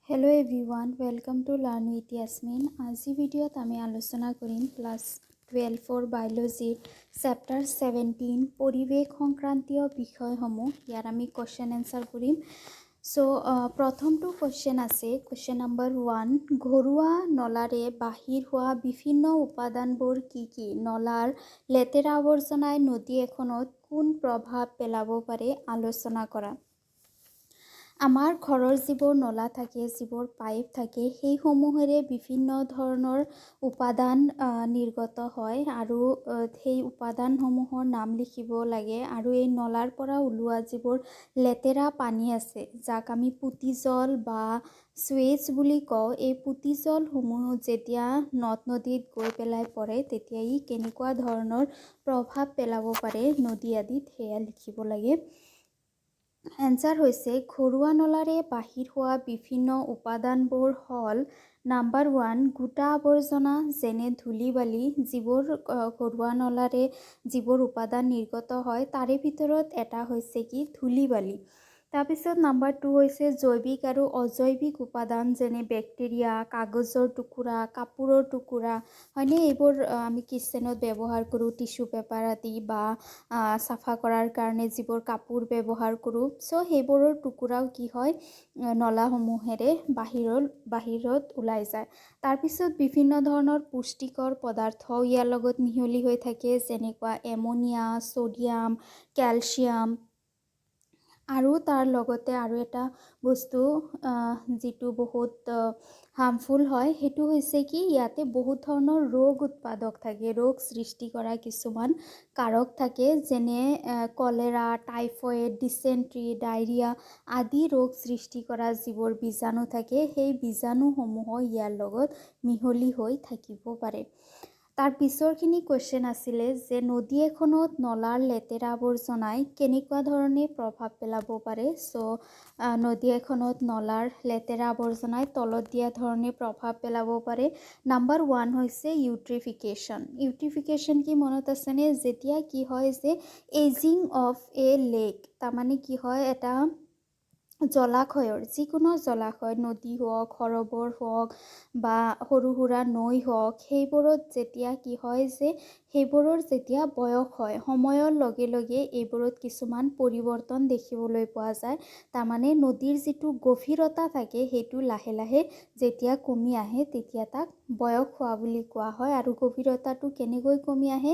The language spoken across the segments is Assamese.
Hello everyone, welcome to learn with Yasmin. আজি ভিডিঅ'ত আমি আলোচনা কৰিম ক্লাছ 12 বায়োলজিৰ চেপ্টাৰ 17 পৰিৱেশ সংক্ৰান্তীয় বিষয়সমূহ। ইয়াৰ আমি কোৱেশ্চন এনসাৰ কৰিম। প্ৰথমটো কোৱেশ্চন আছে, কোৱেশ্চন নম্বৰ 1, ঘৰুৱা নলাৰে বাহিৰ হোৱা বিভিন্ন উপাদানবোৰ কি কি? নলাৰ লেতেৰা আৱৰ্জনাই নদী এখনত কোন প্ৰভাৱ পেলাব পাৰে আলোচনা কৰা। আমাৰ ঘৰৰ যিবোৰ নলা থাকে, যিবোৰ পাইপ থাকে, সেইসমূহেৰে বিভিন্ন ধৰণৰ উপাদান নিৰ্গত হয় আৰু সেই উপাদানসমূহৰ নাম লিখিব লাগে। আৰু এই নলাৰ পৰা ওলোৱা যিবোৰ লেতেৰা পানী আছে, যাক আমি পুতি জল বা সুৱেজ বুলি কওঁ, এই পুতি জলসমূহ যেতিয়া নদ নদীত গৈ পেলাই পৰে, তেতিয়া ই কেনেকুৱা ধৰণৰ প্ৰভাৱ পেলাব পাৰে নদী আদিত, সেয়া লিখিব লাগে। এনসাৰ হৈছে, ঘৰুৱা নলাৰে বাহিৰ হোৱা বিভিন্ন উপাদানবোৰ হ'ল নম্বৰ 1, গোটা আৱৰ্জনা যেনে ধূলি বালি। যিবোৰ ঘৰুৱা নলাৰে যিবোৰ উপাদান নিৰ্গত হয়, তাৰে ভিতৰত এটা হৈছে কি ধূলি বালি। তাৰপিছত নম্বৰ 2 হৈছে জৈৱিক আৰু অজৈৱিক উপাদান যেনে বেক্টেৰিয়া, কাগজৰ টুকুৰা, কাপোৰৰ টুকুৰা, হয়নে? এইবোৰ আমি কিচেনত ব্যৱহাৰ কৰোঁ, টিচু পেপাৰ আদি বা চাফা কৰাৰ কাৰণে যিবোৰ কাপোৰ ব্যৱহাৰ কৰোঁ। সেইবোৰৰ টুকুৰাও কি হয়, নলাসমূহেৰে বাহিৰত ওলাই যায়। তাৰপিছত বিভিন্ন ধৰণৰ পুষ্টিকৰ পদাৰ্থ ইয়াৰ লগত মিহলি হৈ থাকে, যেনেকুৱা এমনিয়া, ছ'ডিয়াম, কেলছিয়াম। আৰু তাৰ লগতে আৰু এটা বস্তু যিটো বহুত হাৰ্মফুল হয়, সেইটো হৈছে কি ইয়াতে বহুত ধৰণৰ ৰোগ উৎপাদক থাকে, ৰোগ সৃষ্টি কৰা কিছুমান কাৰক থাকে, যেনে কলেৰা, টাইফয়েড, ডিচেণ্ট্ৰি, ডায়েৰিয়া আদি ৰোগ সৃষ্টি কৰা যিবোৰ বীজাণু থাকে, সেই বীজাণুসমূহ ইয়াৰ লগত মিহলি হৈ থাকিব পাৰে। তাৰ পিছৰখিনি কুৱেশ্যন আছিলে যে নদী এখনত নলাৰ লেতেৰা আৱৰ্জনাই কেনেকুৱা ধৰণে প্ৰভাৱ পেলাব পাৰে। নদী এখনত নলাৰ লেতেৰা আৱৰ্জনাই তলত দিয়া ধৰণে প্ৰভাৱ পেলাব পাৰে। নম্বৰ 1 হৈছে ইউট্ৰিফিকেশ্যন। ইউট্ৰিফিকেশ্যন কি মনত আছেনে? যেতিয়া কি হয় যে এজিং অফ এ লেক, তাৰমানে কি হয়, এটা জলাশয়ৰ, যিকোনো জলাশয়, নদী হওক, সৰোবৰ হওক বা সৰু সুৰা নৈ হওক, সেইবোৰত যেতিয়া কি হয় যে সেইবোৰৰ যেতিয়া বয়স হয়, সময়ৰ লগে লগে এইবোৰত কিছুমান পৰিৱৰ্তন দেখিবলৈ পোৱা যায়। তাৰমানে নদীৰ যিটো গভীৰতা থাকে, সেইটো লাহে লাহে যেতিয়া কমি আহে, তেতিয়া তাক বয়স হোৱা বুলি কোৱা হয়। আৰু গভীৰতাটো কেনেকৈ কমি আহে?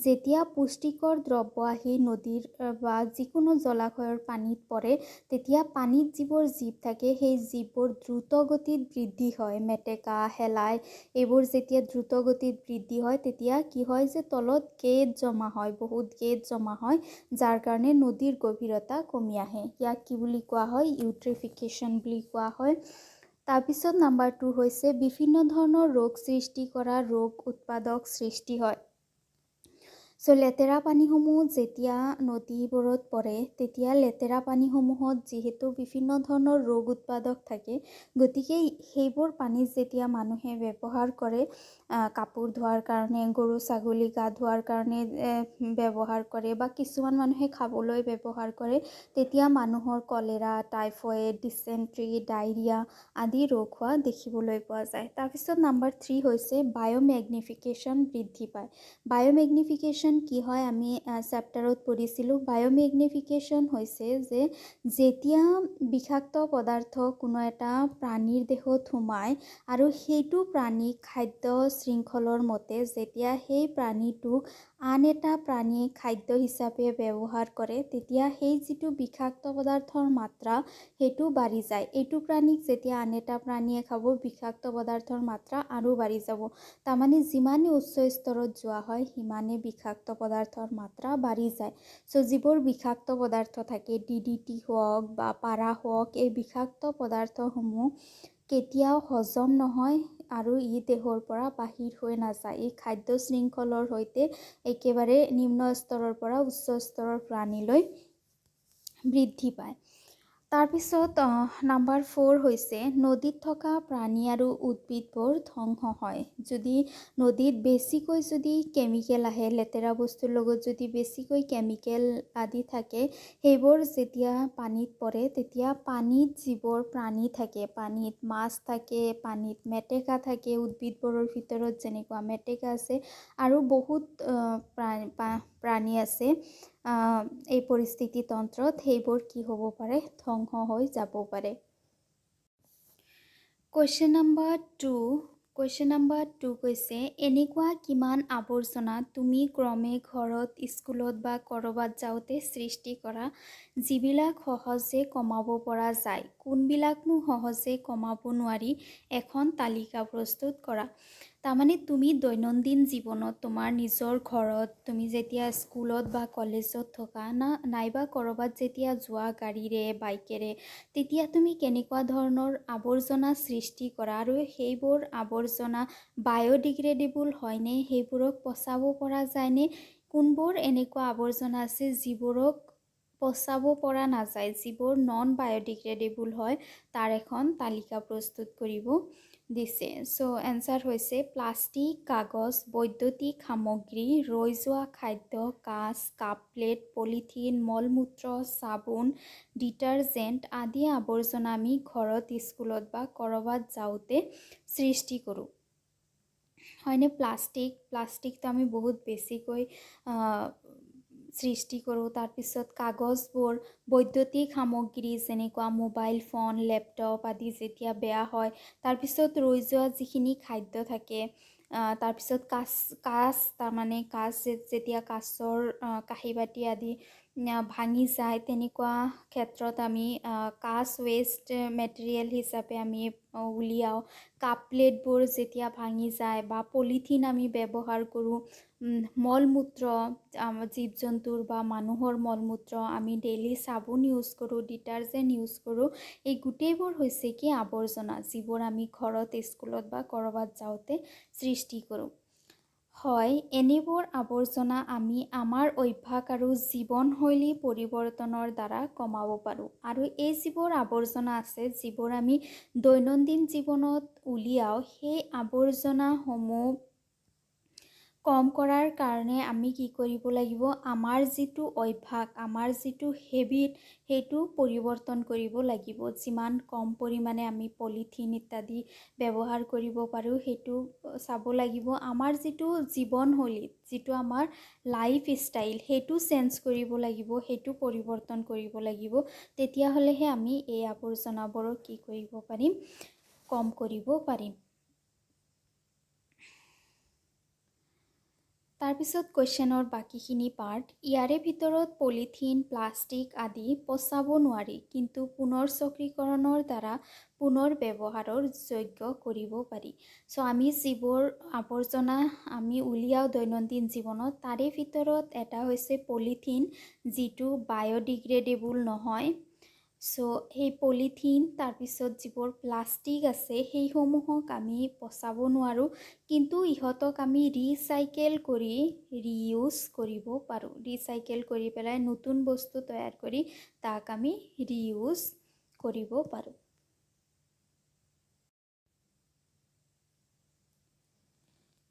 যেতিয়া পুষ্টিকৰ দ্ৰব্য আহি নদীৰ বা যিকোনো জলাশয়ৰ পানীত পৰে, তেতিয়া পানীত যিবোৰ জীৱ থাকে, সেই জীৱবোৰ দ্ৰুত গতিত বৃদ্ধি হয়। মেটেকা, শেলাই এইবোৰ যেতিয়া দ্ৰুত গতিত বৃদ্ধি হয়, তেতিয়া কি হয় যে তলত গেদ জমা হয়, বহুত গেদ জমা হয়, যাৰ কাৰণে নদীৰ গভীৰতা কমি আহে। ইয়াক কি বুলি কোৱা হয়? ইউট্ৰিফিকেশ্যন বুলি কোৱা হয়। তাৰপিছত নম্বৰ 2 হৈছে বিভিন্ন ধৰণৰ ৰোগ সৃষ্টি কৰা ৰোগ উৎপাদক সৃষ্টি হয়। লেতেৰা পানীসমূহ যেতিয়া নদীবোৰত পৰে, তেতিয়া লেতেৰা পানীসমূহত যিহেতু বিভিন্ন ধৰণৰ ৰোগ উৎপাদক থাকে, গতিকে সেইবোৰ পানী যেতিয়া মানুহে ব্যৱহাৰ কৰে, কাপোৰ ধোৱাৰ কাৰণে, গৰু ছাগলী গা ধোৱাৰ কাৰণে ব্যৱহাৰ কৰে, বা কিছুমান মানুহে খাবলৈ ব্যৱহাৰ কৰে, তেতিয়া মানুহৰ কলেৰা, টাইফয়েড, ডিচেণ্ট্ৰি, ডায়েৰিয়া আদি ৰোগ হোৱা দেখিবলৈ পোৱা যায়। তাৰপিছত নম্বৰ 3 হৈছে বায়'মেগনিফিকেশ্যন বৃদ্ধি পায়। বায়'মেগনিফিকেশ্যন কি হয়, আমি চেপ্টাৰত পঢ়িছিলোঁ। বায়'মেগনিফিকেশ্যন হৈছে যে যেতিয়া বিষাক্ত পদাৰ্থ কোনো এটা প্ৰাণীৰ দেহত সোমায় আৰু সেইটো প্ৰাণীক খাদ্য শৃংখলৰ মতে যেতিয়া সেই প্ৰাণীটোক আন এটা প্ৰাণীয়ে খাদ্য হিচাপে ব্যৱহাৰ কৰে, তেতিয়া সেই যিটো বিষাক্ত পদাৰ্থৰ মাত্ৰা, সেইটো বাঢ়ি যায়। এইটো প্ৰাণীক যেতিয়া আন এটা প্ৰাণীয়ে খাব, বিষাক্ত পদাৰ্থৰ মাত্ৰা আৰু বাঢ়ি যাব। তাৰমানে যিমানে উচ্চ স্তৰত যোৱা হয়, সিমানে বিষাক্ত পদাৰ্থৰ মাত্ৰা বাঢ়ি যায়। যিবোৰ বিষাক্ত পদাৰ্থ থাকে, DDT হওক বা পাৰা হওক, এই বিষাক্ত পদাৰ্থসমূহ কেতিয়াও হজম নহয় আৰু ই দেহৰ পৰা বাহিৰ হৈ নাযায়। এই খাদ্য শৃংখলৰ সৈতে একেবাৰে নিম্ন স্তৰৰ পৰা উচ্চ স্তৰৰ প্ৰাণীলৈ বৃদ্ধি পায়। তাৰপিছত নাম্বাৰ 4 হৈছে নদীত থকা প্ৰাণী আৰু উদ্ভিদবোৰ ধ্বংস হয়। যদি নদীত বেছিকৈ যদি কেমিকেল আহে, লেতেৰা বস্তুৰ লগত যদি বেছিকৈ কেমিকেল আদি থাকে, সেইবোৰ যেতিয়া পানীত পৰে তেতিয়া পানীত যিবোৰ প্ৰাণী থাকে, পানীত মাছ থাকে, পানীত মেটেকা থাকে, উদ্ভিদবোৰৰ ভিতৰত যেনেকুৱা মেটেকা আছে আৰু বহুত প্ৰাণী আছে এই পৰিস্থিতি তন্ত্ৰত, সেইবোৰ কি হ'ব পাৰে, ধ্বংস হৈ যাব পাৰে। কুৱেশ্যন নাম্বাৰ 2 কৈছে এনেকুৱা কিমান আৱৰ্জনা তুমি ক্ৰমে ঘৰত, স্কুলত বা ক'ৰবাত যাওঁতে সৃষ্টি কৰা যিবিলাক সহজে কমাব পৰা যায়। কোনবিলাকনো সহজে কমাব নোৱাৰি, এখন তালিকা প্ৰস্তুত কৰা। তাৰমানে তুমি দৈনন্দিন জীৱনত তোমাৰ নিজৰ ঘৰত, তুমি যেতিয়া স্কুলত বা কলেজত থকা নাইবা ক'ৰবাত যেতিয়া যোৱা গাড়ীৰে, বাইকেৰে, তেতিয়া তুমি কেনেকুৱা ধৰণৰ আৱৰ্জনা সৃষ্টি কৰা আৰু সেইবোৰ আৱৰ্জনা বায়'ডিগ্ৰেডেবল হয়নে, সেইবোৰক পচাব পৰা যায়নে, কোনবোৰ এনেকুৱা আৱৰ্জনা আছে যিবোৰক পচাব পৰা নাযায়, যিবোৰ নন বায়'ডিগ্ৰেডেবল হয়, তাৰ এখন তালিকা প্ৰস্তুত কৰিব দিছে। চ' এনচাৰ হৈছে প্লাষ্টিক, কাগজ, বৈদ্যুতিক সামগ্ৰী, ৰৈ যোৱা খাদ্য, কাঁচ, কাপ প্লেট, পলিথিন, মলমূত্ৰ, চাবোন, ডিটাৰজেণ্ট আদি আৱৰ্জনা আমি ঘৰত, স্কুলত বা ক'ৰবাত যাওঁতে সৃষ্টি কৰোঁ। হয়নে? প্লাষ্টিকটো আমি বহুত বেছিকৈ সৃষ্টি কৰোঁ। তাৰপিছত কাগজবোৰ, বৈদ্যুতিক সামগ্ৰী যেনেকুৱা মোবাইল ফোন, লেপটপ আদি যেতিয়া বেয়া হয়, তাৰপিছত ৰৈ যোৱা যিখিনি খাদ্য থাকে, তাৰপিছত কাঁচ তাৰমানে যেতিয়া কাঁচৰ কাঁহী বাতি আদি ভাঙি যায়, তেনেকুৱা ক্ষেত্ৰত আমি কাঁচ ৱেষ্ট মেটেৰিয়েল হিচাপে আমি উলিয়াওঁ। কাপ প্লেটবোৰ যেতিয়া ভাঙি যায় বা পলিথিন আমি ব্যৱহাৰ কৰোঁ, মলমূত্ৰ, জীৱ জন্তুৰ বা মানুহৰ মলমূত্ৰ, আমি ডেইলি চাবোন ইউজ কৰোঁ, ডিটাৰজেণ্ট ইউজ কৰোঁ, এই গোটেইবোৰ হৈছে কি আৱৰ্জনা, যিবোৰ আমি ঘৰত, স্কুলত বা ক'ৰবাত যাওঁতে সৃষ্টি কৰোঁ। হয়, এনেবোৰ আৱৰ্জনা আমি আমাৰ অভ্যাস আৰু জীৱনশৈলী পৰিৱৰ্তনৰ দ্বাৰা কমাব পাৰোঁ। আৰু এই যিবোৰ আৱৰ্জনা আছে, যিবোৰ আমি দৈনন্দিন জীৱনত উলিয়াওঁ, সেই আৱৰ্জনাসমূহ কম কৰাৰ কাৰণে আমি কি কৰিব লাগিব, আমাৰ যিটো অভ্যাস, আমাৰ যিটো হেবিট, সেইটো পৰিৱৰ্তন কৰিব লাগিব। যিমান কম পৰিমাণে আমি পলিথিন ইত্যাদি ব্যৱহাৰ কৰিব পাৰোঁ, সেইটো চাব লাগিব। আমাৰ যিটো জীৱনশৈলী, যিটো আমাৰ লাইফ ষ্টাইল, সেইটো চেঞ্জ কৰিব লাগিব, সেইটো পৰিৱৰ্তন কৰিব লাগিব। তেতিয়াহ'লেহে আমি এই আৱৰ্জনাবোৰক কি কৰিব পাৰিম, কম কৰিব পাৰিম। তাৰপিছত কুৱেশ্যনৰ বাকীখিনি পাৰ্ট, ইয়াৰে ভিতৰত পলিথিন, প্লাষ্টিক আদি পচাব নোৱাৰি, কিন্তু পুনৰ চক্ৰীকৰণৰ দ্বাৰা পুনৰ ব্যৱহাৰৰ যোগ্য কৰিব পাৰি। চ' আমি যিবোৰ আৱৰ্জনা আমি উলিয়াওঁ দৈনন্দিন জীৱনত, তাৰে ভিতৰত এটা হৈছে পলিথিন, যিটো বায়'ডিগ্ৰেডেবল নহয়। চ' সেই পলিথিন, তাৰপিছত যিবোৰ প্লাষ্টিক আছে, সেইসমূহক আমি পচাব নোৱাৰোঁ, কিন্তু ইহঁতক আমি ৰিচাইকেল কৰি ৰিইউজ কৰিব পাৰোঁ। ৰিচাইকেল কৰি পেলাই নতুন বস্তু তৈয়াৰ কৰি তাক আমি ৰিইউজ কৰিব পাৰোঁ।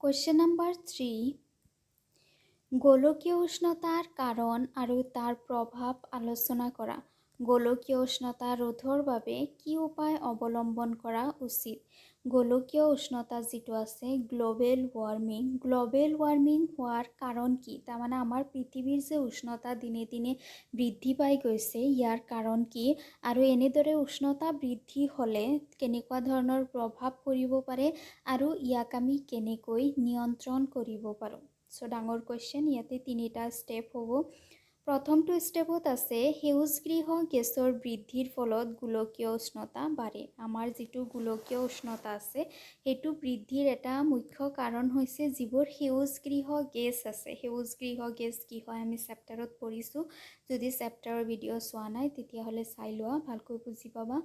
কুৱেশ্যন নাম্বাৰ 3, গোলকীয় উষ্ণতাৰ কাৰণ আৰু তাৰ প্ৰভাৱ আলোচনা কৰা। গোলকীয় উষ্ণতা ৰোধৰ বাবে কি উপায় অৱলম্বন কৰা উচিত? গোলকীয় উষ্ণতা যিটো আছে, গ্ল'বেল ৱাৰ্মিং হোৱাৰ কাৰণ কি? তাৰমানে আমাৰ পৃথিৱীৰ যে উষ্ণতা দিনে দিনে বৃদ্ধি পাই গৈছে, ইয়াৰ কাৰণ কি? আৰু এনেদৰে উষ্ণতা বৃদ্ধি হ'লে কেনেকুৱা ধৰণৰ প্ৰভাৱ পৰিব পাৰে আৰু ইয়াক আমি কেনেকৈ নিয়ন্ত্ৰণ কৰিব পাৰোঁ? চ' ডাঙৰ কুৱেশ্যন, ইয়াতে 3টা ষ্টেপ হ'ব। প্ৰথমটো ষ্টেপত আছে সেউজগৃহ গেছৰ বৃদ্ধিৰ ফলত গোলকীয় উষ্ণতা বাঢ়ে। আমাৰ যিটো গোলকীয় উষ্ণতা আছে, সেইটো বৃদ্ধিৰ এটা মুখ্য কাৰণ হৈছে যিবোৰ সেউজগৃহ গেছ আছে। সেউজগৃহ গেছ কি হয় আমি চেপ্টাৰত পঢ়িছোঁ। যদি চেপ্টাৰৰ ভিডিঅ' চোৱা নাই তেতিয়াহ'লে চাই লোৱা, ভালকৈ বুজি পাবা।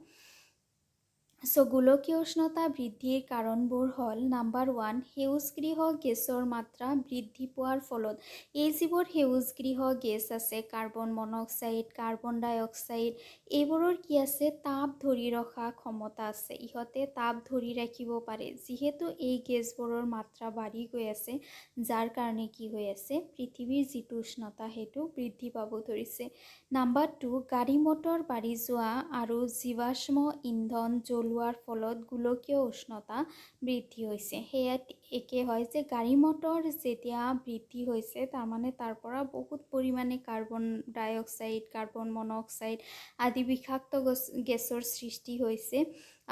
গোলকীয় উষ্ণতা বৃদ্ধিৰ কাৰণবোৰ হ'ল নাম্বাৰ 1 সেউজগৃহ গেছৰ মাত্ৰা বৃদ্ধি পোৱাৰ ফলত এই যিবোৰ সেউজগৃহ গেছ আছে কাৰ্বন মনক্সাইড কাৰ্বন ডাই অক্সাইড এইবোৰৰ কি আছে তাপ ধৰি ৰখা ক্ষমতা আছে ইহঁতে তাপ ধৰি ৰাখিব পাৰে যিহেতু এই গেছবোৰৰ মাত্ৰা বাঢ়ি গৈ আছে যাৰ কাৰণে কি হৈ আছে পৃথিৱীৰ যিটো উষ্ণতা সেইটো বৃদ্ধি পাব ধৰিছে নাম্বাৰ 2 গাড়ী মটৰ বাঢ়ি যোৱা আৰু জীৱাশ্ম ইন্ধন জ্বলোৱাৰ ফলত গোলকীয় উষ্ণতা বৃদ্ধি হৈছে সেয়া একে হয় যে গাড়ী মটৰ যেতিয়া বৃদ্ধি হৈছে তাৰমানে তাৰ পৰা বহুত পৰিমাণে কাৰ্বন ডাই অক্সাইড কাৰ্বন মনক্সাইড আদি বিষাক্ত গেছৰ সৃষ্টি হৈছে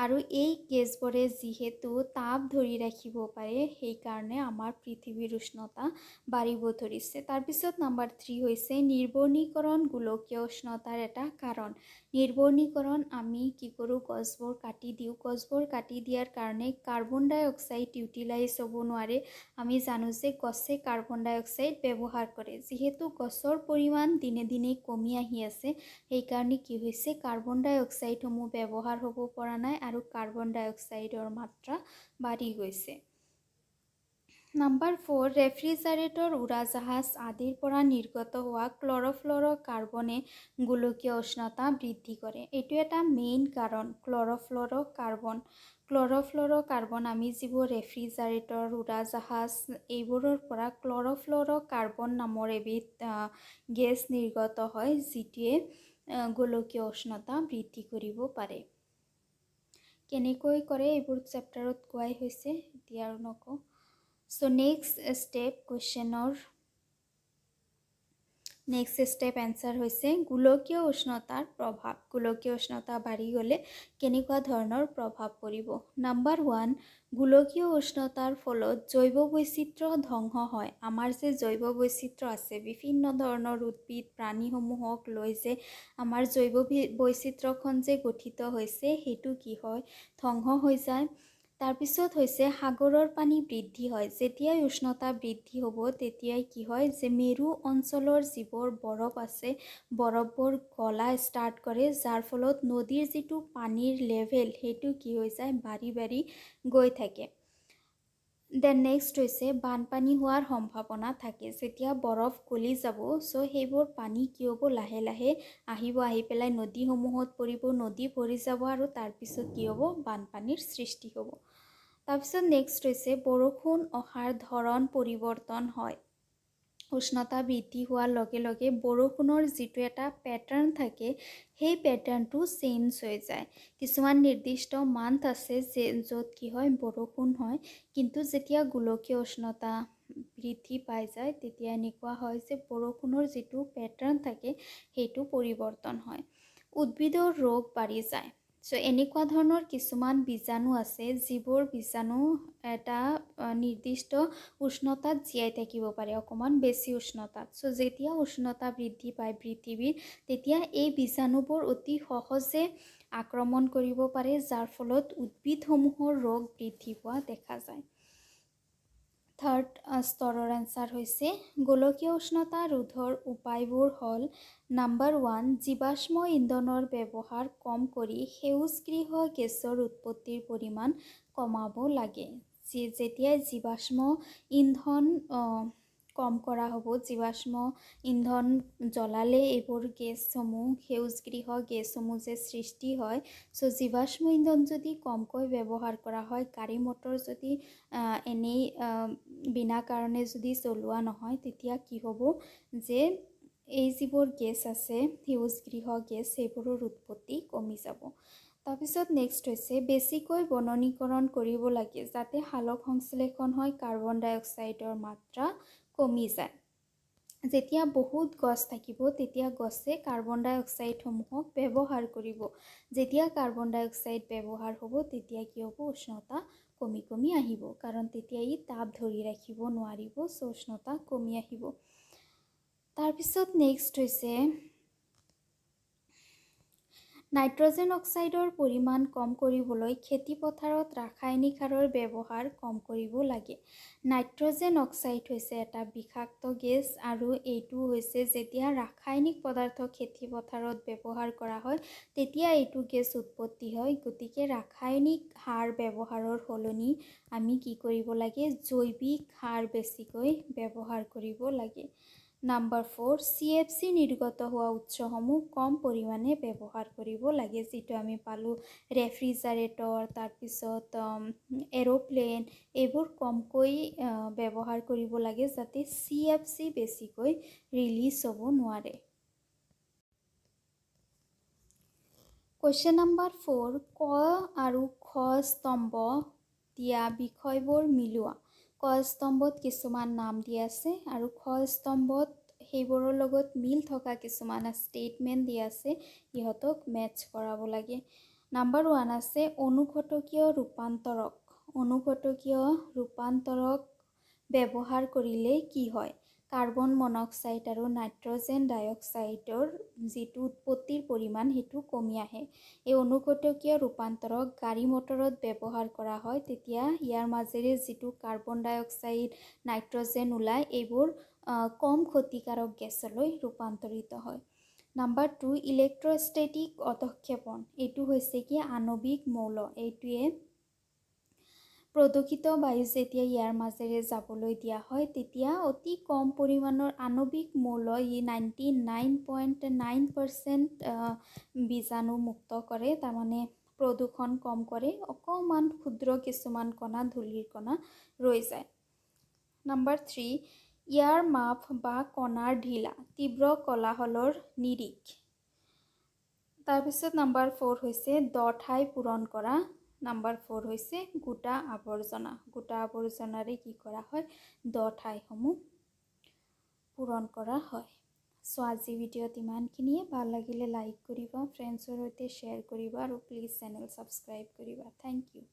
আৰু এই গেছবোৰে যিহেতু তাপ ধৰি ৰাখিব পাৰে সেইকাৰণে আমাৰ পৃথিৱীৰ উষ্ণতা বাঢ়িব ধৰিছে তাৰপিছত নাম্বাৰ 3 হৈছে নিৰ্বনীকৰণ গোলকীয় উষ্ণতাৰ এটা কাৰণ নিৰ্বনীকৰণ আমি কি কৰোঁ গছবোৰ কাটি দিওঁ গছবোৰ কাটি দিয়াৰ কাৰণে কাৰ্বন ডাই অক্সাইড ইউটিলাইজ হ'ব নোৱাৰে আমি জানো যে গছে কাৰ্বন ডাই অক্সাইড ব্যৱহাৰ কৰে যিহেতু গছৰ পৰিমাণ দিনে দিনে কমি আহি আছে সেইকাৰণে কি হৈছে কাৰ্বন ডাই অক্সাইডসমূহ ব্যৱহাৰ হ'ব পৰা নাই আৰু কাৰ্বন ডাই অক্সাইডৰ মাত্ৰা বাঢ়ি গৈছে নাম্বাৰ 4 ৰেফ্ৰিজাৰেটৰ উৰাজাহাজ আদিৰ পৰা নিৰ্গত হোৱা ক্লৰ'ফ্ল'ৰ' কাৰ্বনে গোলকীয় উষ্ণতা বৃদ্ধি কৰে এইটো এটা মেইন কাৰণ ক্লৰ'ফ্ল'ৰ' কাৰ্বন আমি যিবোৰ ৰেফ্ৰিজাৰেটৰ উৰাজাহাজ এইবোৰৰ পৰা ক্লৰ'ফ্ল'ৰ' কাৰ্বন নামৰ এবিধ গেছ নিৰ্গত হয় যিটোৱে গোলকীয় উষ্ণতা বৃদ্ধি কৰিব পাৰে কেনেকৈ কৰে এইবোৰ চেপ্টাৰত কোৱাই হৈছে এতিয়া আৰু নকওঁ So next step answer হৈছে গোলকীয় উষ্ণতাৰ প্ৰভাৱ গোলকীয় উষ্ণতা বাঢ়ি গ'লে কেনেকুৱা ধৰণৰ প্ৰভাৱ পৰিব নাম্বাৰ 1 গোলকীয় উষ্ণতাৰ ফলত জৈৱ বৈচিত্ৰ্য ধ্বংস হয় আমাৰ যে জৈৱ বৈচিত্ৰ্য আছে বিভিন্ন ধৰণৰ উদ্ভিদ প্ৰাণীসমূহক লৈ যে আমাৰ জৈৱ বৈচিত্ৰ্যখন যে গঠিত হৈছে সেইটো কি হয় ধ্বংস হৈ যায় তাৰপিছত হৈছে সাগৰৰ পানী বৃদ্ধি হয় যেতিয়াই উষ্ণতা বৃদ্ধি হ'ব তেতিয়াই কি হয় যে মেৰু অঞ্চলৰ যিবোৰ বৰফ আছে বৰফবোৰ গলা ষ্টাৰ্ট কৰে যাৰ ফলত নদীৰ যিটো পানীৰ লেভেল সেইটো কি হৈ যায় বাঢ়ি বাঢ়ি গৈ থাকে দেন নেক্সট হৈছে বানপানী হোৱাৰ সম্ভাৱনা থাকে যেতিয়া বৰফ গলি যাব চ' সেইবোৰ পানী কি হ'ব লাহে লাহে আহি পেলাই নদীসমূহত পৰিব নদী ভৰি যাব আৰু তাৰপিছত কি হ'ব বানপানীৰ সৃষ্টি হ'ব তাৰপিছত নেক্সট হৈছে বৰষুণ অহাৰ ধৰণ পৰিৱৰ্তন হয় উষ্ণতা বৃদ্ধি হোৱাৰ লগে লগে বৰষুণৰ যিটো এটা পেটাৰ্ণ থাকে সেই পেটাৰ্ণটো চেঞ্জ হৈ যায় কিছুমান নিৰ্দিষ্ট মান্থ আছে য'ত কি হয় বৰষুণ হয় কিন্তু যেতিয়া গোলকীয় উষ্ণতা বৃদ্ধি পাই যায় তেতিয়া এনেকুৱা হয় যে বৰষুণৰ যিটো পেটাৰ্ণ থাকে সেইটো পৰিৱৰ্তন হয় উদ্ভিদৰ ৰোগ বাঢ়ি যায় চ' এনেকুৱা ধৰণৰ কিছুমান বীজাণু আছে যিবোৰ বীজাণু এটা নিৰ্দিষ্ট উষ্ণতাত জীয়াই থাকিব পাৰে অকণমান বেছি উষ্ণতাত চ' যেতিয়া উষ্ণতা বৃদ্ধি পায় পৃথিৱীৰ তেতিয়া এই বীজাণুবোৰ অতি সহজে আক্ৰমণ কৰিব পাৰে যাৰ ফলত উদ্ভিদসমূহৰ ৰোগ বৃদ্ধি পোৱা দেখা যায় থাৰ্ড স্তৰৰ এনচাৰ হৈছে গোলকীয় উষ্ণতা ৰোধৰ উপায়বোৰ হ'ল নাম্বাৰ 1 জীৱাশ্ম ইন্ধনৰ ব্যৱহাৰ কম কৰি সেউজগৃহ গেছৰ উৎপত্তিৰ পৰিমাণ কমাব লাগে যেতিয়াই জীৱাশ্ম ইন্ধন কম কৰা হ'ব জীৱাশ্ম ইন্ধন জ্বলালে এইবোৰ গেছসমূহ সেউজগৃহ গেছসমূহ যে সৃষ্টি হয় চ' জীৱাশ্ম ইন্ধন যদি কমকৈ ব্যৱহাৰ কৰা হয় গাড়ী মটৰ যদি এনেই বিনা কাৰণে যদি চলোৱা নহয় তেতিয়া কি হ'ব যে এই যিবোৰ গেছ আছে সেউজগৃহ গেছ সেইবোৰৰ উৎপত্তি কমি যাব তাৰপিছত নেক্সট হৈছে বেছিকৈ বননীকৰণ কৰিব লাগে যাতে সালোক সংশ্লেষণ হয় কাৰ্বন ডাই অক্সাইডৰ মাত্ৰা কমি যায় যেতিয়া বহুত গছ থাকিব তেতিয়া গছে কাৰ্বন ডাই অক্সাইডসমূহক ব্যৱহাৰ কৰিব যেতিয়া কাৰ্বন ডাই অক্সাইড ব্যৱহাৰ হ'ব তেতিয়া কি হ'ব উষ্ণতা কমি কমি আহিব কাৰণ তেতিয়া ই তাপ ধৰি ৰাখিব নোৱাৰিব চ' উষ্ণতা কমি আহিব তাৰপিছত নেক্সট হৈছে নাইট্ৰজেন অক্সাইডৰ পৰিমাণ কম কৰিবলৈ খেতি পথাৰত ৰাসায়নিক সাৰৰ ব্যৱহাৰ কম কৰিব লাগে। নাইট্ৰজেন অক্সাইড হৈছে এটা বিষাক্ত গেছ আৰু এইটো হৈছে যেতিয়া ৰাসায়নিক পদাৰ্থ খেতি পথাৰত ব্যৱহাৰ কৰা হয় তেতিয়া এইটো গেছ উৎপত্তি হয়। গতিকে ৰাসায়নিক সাৰ ব্যৱহাৰৰ সলনি আমি কি কৰিব লাগে? জৈৱিক সাৰ বেছিকৈ ব্যৱহাৰ কৰিব লাগে। নাম্বাৰ 4, CFC নিৰ্গত হোৱা উৎসসমূহ কম পৰিমাণে ব্যৱহাৰ কৰিব লাগে, যিটো আমি পালোঁ ৰেফ্ৰিজাৰেটৰ, তাৰপিছত এৰোপ্লেন, এইবোৰ কমকৈ ব্যৱহাৰ কৰিব লাগে যাতে CFC বেছিকৈ ৰিলিজ হ'ব নোৱাৰে। কুৱেশ্যন নাম্বাৰ 4, ক আৰু খ স্তম্ভ দিয়া বিষয়বোৰ মিলোৱা। ক স্তম্ভত কিছুমান নাম দিয়া আছে আৰু খ স্তম্ভত সেইবোৰৰ লগত মিল থকা কিছুমান ষ্টেটমেণ্ট দিয়া আছে, ইহঁতক মেটচ কৰাব লাগে। নাম্বাৰ 1 আছে অনুঘটকীয় ৰূপান্তৰক। অনুঘটকীয় ৰূপান্তৰক ব্যৱহাৰ কৰিলে কি হয়? কাৰ্বন মনক্সাইড আৰু নাইট্ৰজেন ডাইঅক্সাইডৰ যিটো উৎপত্তিৰ পৰিমাণ সেইটো কমি আহে। এই অনুঘটকীয় ৰূপান্তৰক গাড়ী মটৰত ব্যৱহাৰ কৰা হয়, তেতিয়া ইয়াৰ মাজেৰে যিটো কাৰ্বন ডাইঅক্সাইড, নাইট্ৰজেন ওলায় এইবোৰ কম ক্ষতিকাৰক গেছলৈ ৰূপান্তৰিত হয়। নাম্বাৰ 2 ইলেক্ট্ৰষ্টেটিক অধক্ষেপণ। এইটো হৈছে কি আণৱিক মৌল। এইটোৱে প্ৰদূষিত বায়ু যেতিয়া ইয়াৰ মাজেৰে যাবলৈ দিয়া হয় তেতিয়া অতি কম পৰিমাণৰ আণৱিক মৌল ই 99.9% বীজাণু মুক্ত কৰে, তাৰমানে প্ৰদূষণ কম কৰে, অকণমান ক্ষুদ্ৰ কিছুমান কণা ধূলিৰ কণা ৰৈ যায়। নাম্বাৰ 3 ইয়াৰ মাপ বা কণাৰ ঢিলা, তীব্ৰ কোলাহলৰ নিৰিখ। তাৰপিছত নাম্বাৰ 4 হৈছে দ ঠাই পূৰণ কৰা। নাম্বাৰ 4 হৈছে গোটা আৱৰ্জনা। গোটা আৱৰ্জনাৰে কি কৰা হয়? দ ঠাইসমূহ পূৰণ কৰা হয়। চ' আজি ভিডিঅ'ত ইমানখিনিয়ে। ভাল লাগিলে লাইক কৰিবা, ফ্ৰেণ্ডছৰ সৈতে শ্বেয়াৰ কৰিবা আৰু প্লিজ চেনেল ছাবস্ক্ৰাইব কৰিবা। Thank U.